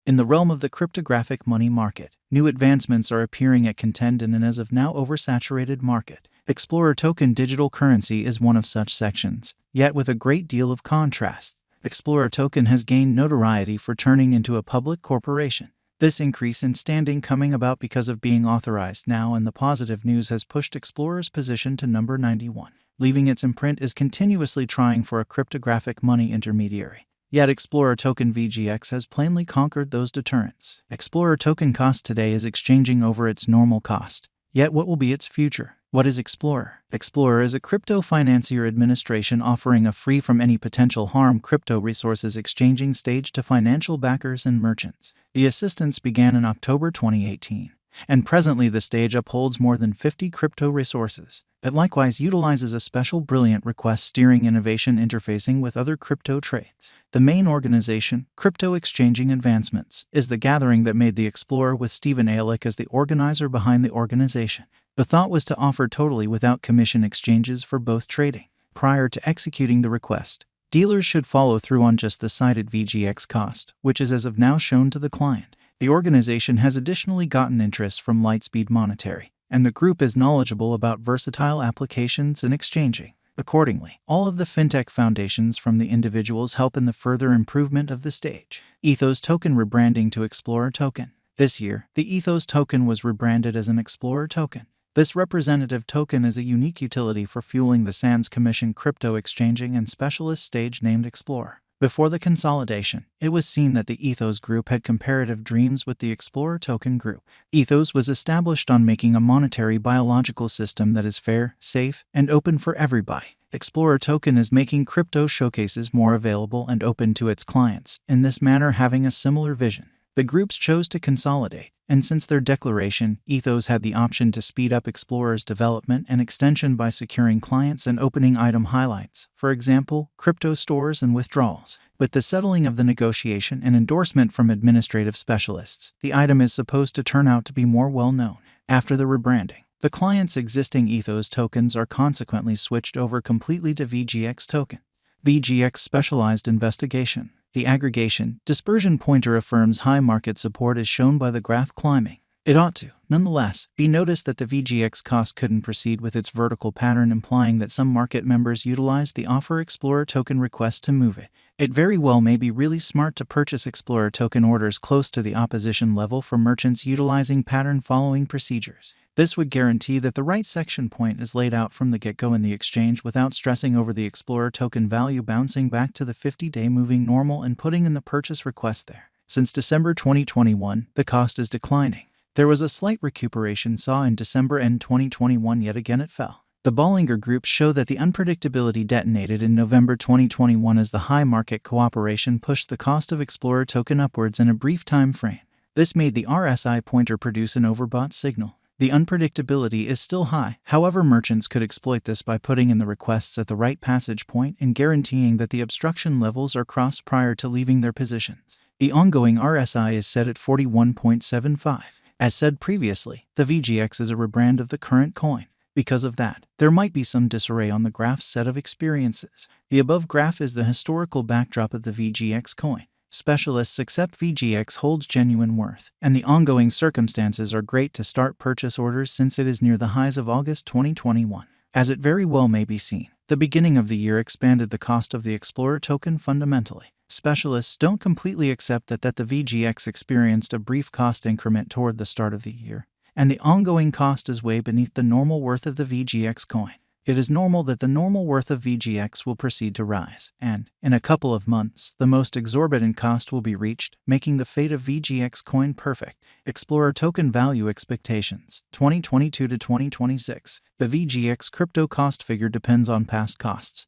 In the realm of the cryptographic money market, new advancements are appearing at contend in an as of now oversaturated market. Explorer token digital currency is one of such sections, yet with a great deal of contrast. Explorer token has gained notoriety for turning into a public corporation. This increase in standing coming about because of being authorized now, and the positive news has pushed Explorer's position to number 91. Leaving its imprint is continuously trying for a cryptographic money intermediary. Yet Explorer token VGX has plainly conquered those deterrents. Explorer token cost today is exchanging over its normal cost. Yet what will be its future? What is Explorer? Explorer is a crypto financier administration offering a free from any potential harm crypto resources exchanging stage to financial backers and merchants. The assistance began in October 2018, and presently the stage upholds more than 50 crypto resources. It likewise utilizes a special brilliant request steering innovation interfacing with other crypto trades. The main organization, Crypto Exchanging Advancements, is the gathering that made the Explorer with Stephen Alick as the organizer behind the organization. The thought was to offer totally without commission exchanges for both trading. Prior to executing the request, dealers should follow through on just the cited VGX cost, which is as of now shown to the client. The organization has additionally gotten interest from Lightspeed Monetary, and the group is knowledgeable about versatile applications and exchanging. Accordingly, all of the fintech foundations from the individuals help in the further improvement of the stage. Ethos token rebranding to Explorer token. This year, the Ethos token was rebranded as an Explorer token. This representative token is a unique utility for fueling the Sans Commission crypto exchanging and specialist stage named Explorer. Before the consolidation, it was seen that the Ethos Group had comparative dreams with the Explorer Token Group. Ethos was established on making a monetary biological system that is fair, safe, and open for everybody. Explorer Token is making crypto showcases more available and open to its clients, in this manner having a similar vision. The groups chose to consolidate, and since their declaration, Ethos had the option to speed up Explorer's development and extension by securing clients and opening item highlights, for example, crypto stores and withdrawals. With the settling of the negotiation and endorsement from administrative specialists, the item is supposed to turn out to be more well-known. After the rebranding, the client's existing Ethos tokens are consequently switched over completely to VGX token. VGX Specialized Investigation. The aggregation dispersion pointer affirms high market support is shown by the graph climbing. It ought to, nonetheless, be noticed that the VGX cost couldn't proceed with its vertical pattern, implying that some market members utilized the Offer Explorer token request to move it. It very well may be really smart to purchase Explorer token orders close to the opposition level for merchants utilizing pattern following procedures. This would guarantee that the right section point is laid out from the get-go in the exchange without stressing over the Explorer token value bouncing back to the 50-day moving normal and putting in the purchase request there. Since December 2021, the cost is declining. There was a slight recuperation saw in December end 2021, yet again it fell. The Bollinger Group show that the unpredictability detonated in November 2021 as the high market cooperation pushed the cost of Explorer token upwards in a brief time frame. This made the RSI pointer produce an overbought signal. The unpredictability is still high, however merchants could exploit this by putting in the requests at the right passage point and guaranteeing that the obstruction levels are crossed prior to leaving their positions. The ongoing RSI is set at 41.75. As said previously, the VGX is a rebrand of the current coin. Because of that, there might be some disarray on the graph's set of experiences. The above graph is the historical backdrop of the VGX coin. Specialists accept VGX holds genuine worth, and the ongoing circumstances are great to start purchase orders since it is near the highs of August 2021. As it very well may be seen, the beginning of the year expanded the cost of the Explorer token fundamentally. Specialists don't completely accept that the VGX experienced a brief cost increment toward the start of the year, and the ongoing cost is way beneath the normal worth of the VGX coin. It is normal that the normal worth of VGX will proceed to rise, and, in a couple of months, the most exorbitant cost will be reached, making the fate of VGX coin perfect. Explorer token value expectations, 2022 to 2026. The VGX crypto cost figure depends on past costs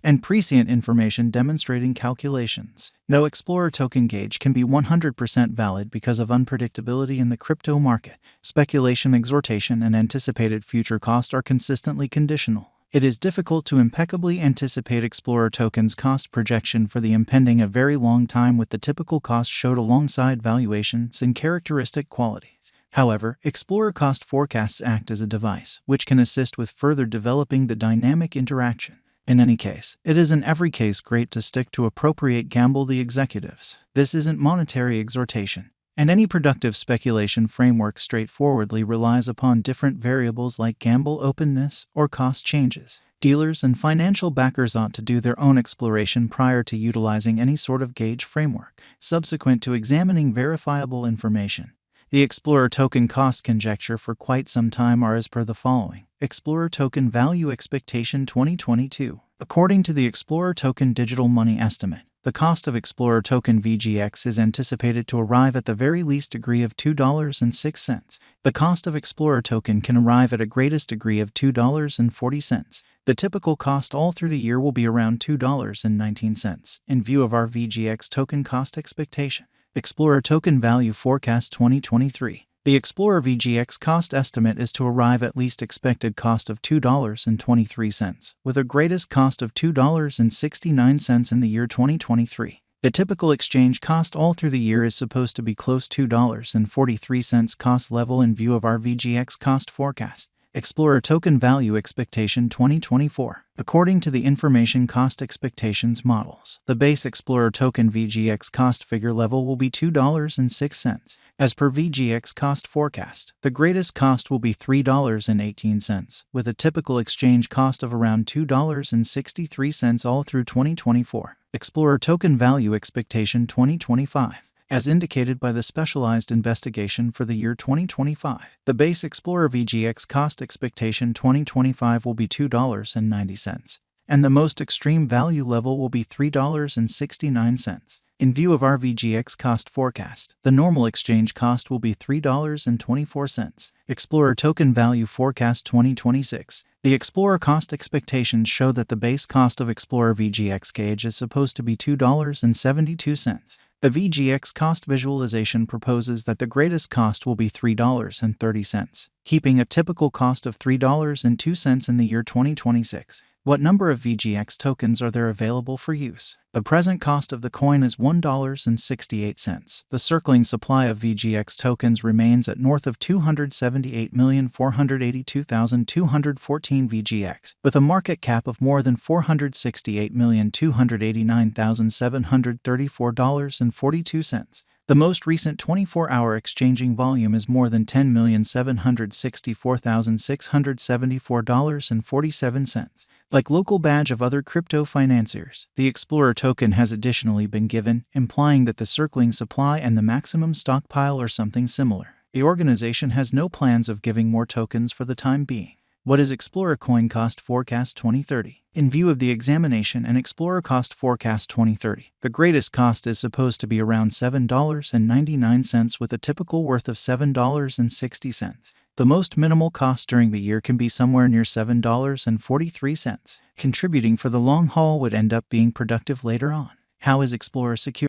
and prescient information demonstrating calculations. No Explorer token gauge can be 100% valid because of unpredictability in the crypto market. Speculation, exhortation, and anticipated future cost are consistently conditional. It is difficult to impeccably anticipate Explorer token's cost projection for the impending a very long time with the typical cost showed alongside valuations and characteristic qualities. However, Explorer cost forecasts act as a device which can assist with further developing the dynamic interaction. In any case, it is in every case great to stick to appropriate gamble the executives. This isn't monetary exhortation, and any productive speculation framework straightforwardly relies upon different variables like gamble openness or cost changes. Dealers and financial backers ought to do their own exploration prior to utilizing any sort of gauge framework. Subsequent to examining verifiable information, the Explorer token cost conjecture for quite some time are as per the following. Explorer token value expectation 2022. According to the Explorer token digital money estimate, the cost of Explorer token VGX is anticipated to arrive at the very least degree of $2.06. The cost of Explorer token can arrive at a greatest degree of $2.40. The typical cost all through the year will be around $2.19, in view of our VGX token cost expectation. Explorer token value forecast 2023. The Explorer VGX cost estimate is to arrive at least expected cost of $2.23, with a greatest cost of $2.69 in the year 2023. The typical exchange cost all through the year is supposed to be close to $2.43 cost level in view of our VGX cost forecast. Explorer token value expectation 2024. According to the information cost expectations models, the base Explorer token VGX cost figure level will be $2.06. As per VGX cost forecast, the greatest cost will be $3.18, with a typical exchange cost of around $2.63 all through 2024. Explorer token value expectation 2025. As indicated by the Specialized Investigation for the year 2025, the base Explorer VGX cost expectation 2025 will be $2.90, and the most extreme value level will be $3.69. In view of our VGX cost forecast, the normal exchange cost will be $3.24. Explorer token value forecast 2026. The Explorer cost expectations show that the base cost of Explorer VGX gauge is supposed to be $2.72. The VGX cost visualization proposes that the greatest cost will be $3.30, keeping a typical cost of $3.02 in the year 2026. What number of VGX tokens are there available for use? The present cost of the coin is $1.68. The circling supply of VGX tokens remains at north of 278,482,214 VGX, with a market cap of more than $468,289,734.42. The most recent 24-hour exchanging volume is more than $10,764,674.47. Like local badge of other crypto financiers, the Explorer token has additionally been given, implying that the circling supply and the maximum stockpile are something similar. The organization has no plans of giving more tokens for the time being. What is Explorer Coin Cost Forecast 2030? In view of the examination and Explorer Cost Forecast 2030, the greatest cost is supposed to be around $7.99 with a typical worth of $7.60. The most minimal cost during the year can be somewhere near $7.43. Contributing for the long haul would end up being productive later on. How is Explorer secure?